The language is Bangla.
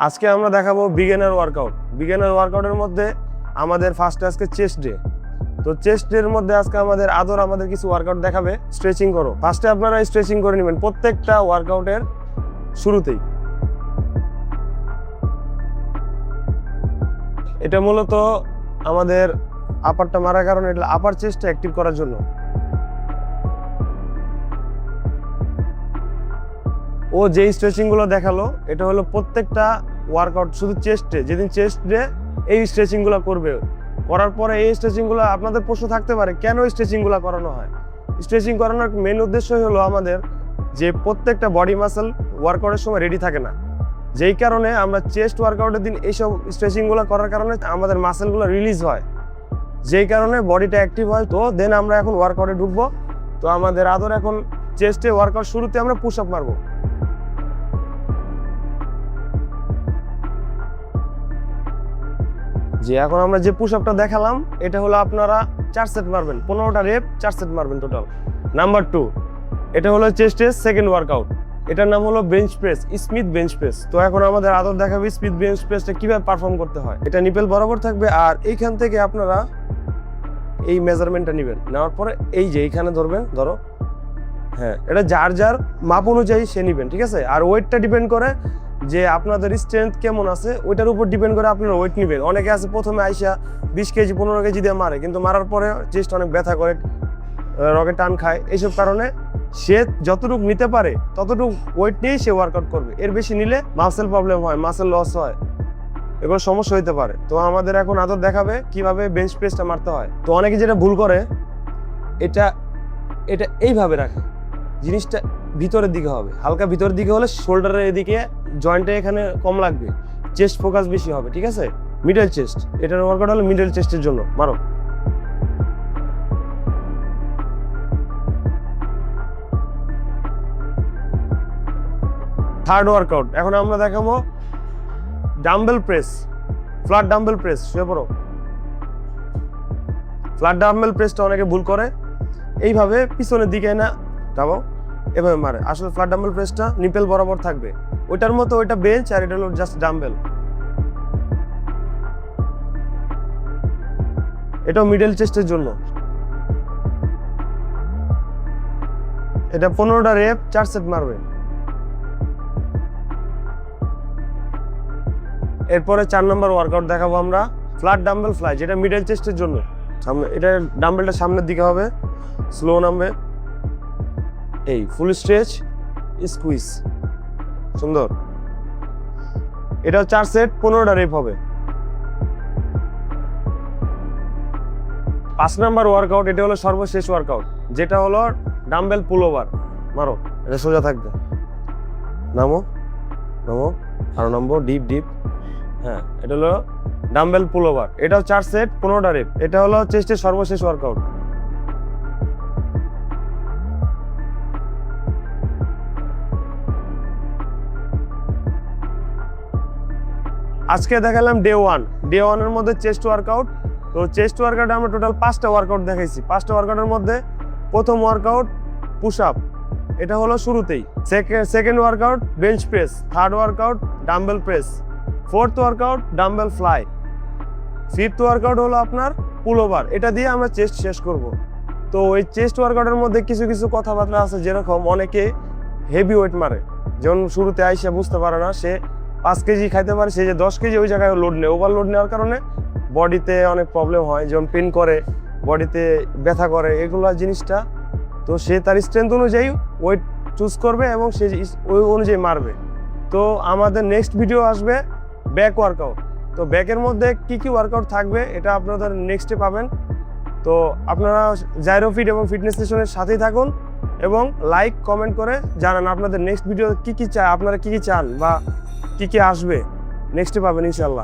আজকে আমরা দেখাবো বিগিনার ওয়ার্কআউট। বিগিনার ওয়ার্কআউটের মধ্যে আমাদের ফার্স্টে আজকে চেস্ট ডে। তো চেস্ট ডে এর মধ্যে আজকে আমাদের কিছু ওয়ার্কআউট দেখাবে। স্ট্রেচিং করো, ফার্স্টে আপনারা স্ট্রেচিং করে নেবেন প্রত্যেকটা ওয়ার্কআউটের শুরুতেই। এটা মূলত আমাদের আপারটা মারার কারণে, এটা আপার চেস্টটা অ্যাক্টিভ করার জন্য। ও যেই স্ট্রেচিং গুলো দেখালো এটা হলো প্রত্যেকটা ওয়ার্কআউট শুধু চেস্টে, যেদিন চেস্ট ডে এই স্ট্রেচিং গুলো করবে। করার পরে এই স্ট্রেচিং গুলো আপনাদের প্রশ্ন থাকতে পারে কেন স্ট্রেচিং গুলো করানো হয়। স্ট্রেচিং করানোর মেন উদ্দেশ্যই হলো আমাদের যে প্রত্যেকটা বডি মাসেল ওয়ার্কআউটের সময় রেডি থাকে না, যেই কারণে আমরা চেস্ট ওয়ার্কআউটের দিন এইসব স্ট্রেচিং গুলো করার কারণে আমাদের মাসেলগুলো রিলিজ হয়, যেই কারণে বডিটা অ্যাক্টিভ হয়। তো দেন আমরা এখন ওয়ার্কআউটে ঢুকবো। তো আমাদের এখন চেস্টে ওয়ার্কআউট শুরুতে আমরা পুশ আপ মারবো। যে এখন আমরা যে পুশ আপটা দেখালাম এটা হলো আপনারা 4 সেট মারবেন, 15টা রেপ 4 সেট মারবেন টোটাল। নাম্বার 2, এটা হলো চেস্টের সেকেন্ড ওয়ার্কআউট, এটার নাম হলো bench press, Smith bench press. তো এখন আমাদের দেখাবে স্মিথ বেঞ্চ প্রেসটা কিভাবে পারফর্ম করতে হয়। এটা নিপেল বরাবর থাকবে আর এইখান থেকে আপনারা এই মেজারমেন্টটা নেবেন, নেওয়ার পরে এই যে এইখানে ধরবেন, ধরো, হ্যাঁ, এটা যার যার মাপ অনুযায়ী সে নেবেন, ঠিক আছে। আর ওয়েটটা ডিপেন্ড করে যে আপনাদের স্ট্রেংথ কেমন আছে, ওইটার উপর ডিপেন্ড করে আপনারা ওয়েট নেবেন। অনেকে আছে প্রথমে আইসা 20 কেজি 15 কেজি দিয়ে মারে, কিন্তু মারার পরে চেস্ট অনেক ব্যথা করে, রগে টান খায়। এইসব কারণে সে যতটুকু নিতে পারে ততটুকু ওয়েট নিয়েই সে ওয়ার্কআউট করবে। এর বেশি নিলে মাসেল প্রবলেম হয়, মাসেল লস হয়, এগুলো সমস্যা হইতে পারে। তো আমাদের এখন দেখাবে কিভাবে বেঞ্চ প্রেসটা মারতে হয়। তো অনেকে যেটা ভুল করে, এটা এইভাবে রাখে, জিনিসটা ভিতরের দিকে হবে, হালকা ভিতরের দিকে হলে শোল্ডারের এদিকে জয়েন্টে এখানে কম লাগবে, চেস্ট ফোকাস বেশি হবে, ঠিক আছে। মিডল চেস্ট, এটার ওয়ার্কআউট হলো মিডল চেস্টের জন্য। মারো। থার্ড ওয়ার্কআউট এখন আমরা দেখাবো dumbbell press, flat dumbbell press. শুয়ে পড়ো। ফ্ল্যাট ডাম্বেল প্রেসটা অনেকে ভুল করে, এইভাবে পিছনের দিকে না যাবো, এভাবে মারে। আসলে ফ্ল্যাট ডাম্বেল প্রেসটা নিপেল বরাবর থাকবে, ওইটার মতো ওইটা বেঞ্চ আর এটা হলো জাস্ট ডাম্বেল। এটাও মিডল চেস্টের জন্য। এটা 15টা রেপ 4 সেট মারবে। এরপরে 4 নম্বর ওয়ার্কআউট দেখাবো আমরা ফ্ল্যাট ডাম্বেল ফ্লাই, যেটা মিডল চেস্টের জন্য। সামনে এটা ডাম্বেলটা সামনের দিকে হবে, স্লো নামবে, এই ফুল স্ট্রেচ স্কুইজ, সুন্দর। এটাও 4 সেট 15টা রেপ হবে। 5 নম্বর ওয়ার্কআউট, এটা হলো সর্বশেষ ওয়ার্কআউট, যেটা হলো ডাম্বেল পুল ওভার। মারো, এটা সোজা থাকবে, নামো নামো, আরো নামবো, ডিপ ডিপ, হ্যাঁ। এটা হলো ডাম্বেল পুল ওভার, এটাও 4 সেট 15টা রেপ। এটা হলো চেস্টের সর্বশেষ ওয়ার্কআউট। আজকে দেখালাম ডে 1। ডে 1 এর মধ্যে চেস্ট ওয়ার্কআউট। তো চেস্ট ওয়ার্কআউট আমরা টোটাল 5টা ওয়ার্কআউট দেখাইছি। 5টা ওয়ার্কআউটের মধ্যে প্রথম ওয়ার্কআউট পুশ আপ, এটা হলো শুরুতেই। Second workout bench press, third workout dumbbell press, fourth workout dumbbell fly, fifth workout হলো আপনার পুল ওভার। এটা দিয়ে আমরা চেস্ট শেষ করব। তো এই চেস্ট ওয়ার্কআউটের মধ্যে কিছু কিছু কথাবার্তা আছে, যেরকম অনেকে হেভি ওয়েট মারে, যেমন শুরুতে আইসা বুঝতে পারে না, সে 5 কেজি খাইতে পারে, সে যে 10 কেজি ওই জায়গায় লোড নেয়। ওভারলোড নেওয়ার কারণে বডিতে অনেক প্রবলেম হয়, যেমন পেন করে, বডিতে ব্যথা করে, এগুলো জিনিসটা। তো সে তার স্ট্রেংথ অনুযায়ী ওয়েট চুজ করবে এবং সে ওই অনুযায়ী মারবে। তো আমাদের নেক্সট ভিডিও আসবে ব্যাক ওয়ার্কআউট। তো ব্যাকের মধ্যে কি কি ওয়ার্কআউট থাকবে এটা আপনাদের নেক্সটে পাবেন। তো আপনারা জাইরোফিট এবং ফিটনেস সেশনের সাথেই থাকুন এবং লাইক কমেন্ট করে জানান আপনাদের নেক্সট ভিডিও কি কি চান, আপনারা কি কি চান বা কি কি আসবে, নেক্সটে পাবেন ইনশাল্লাহ।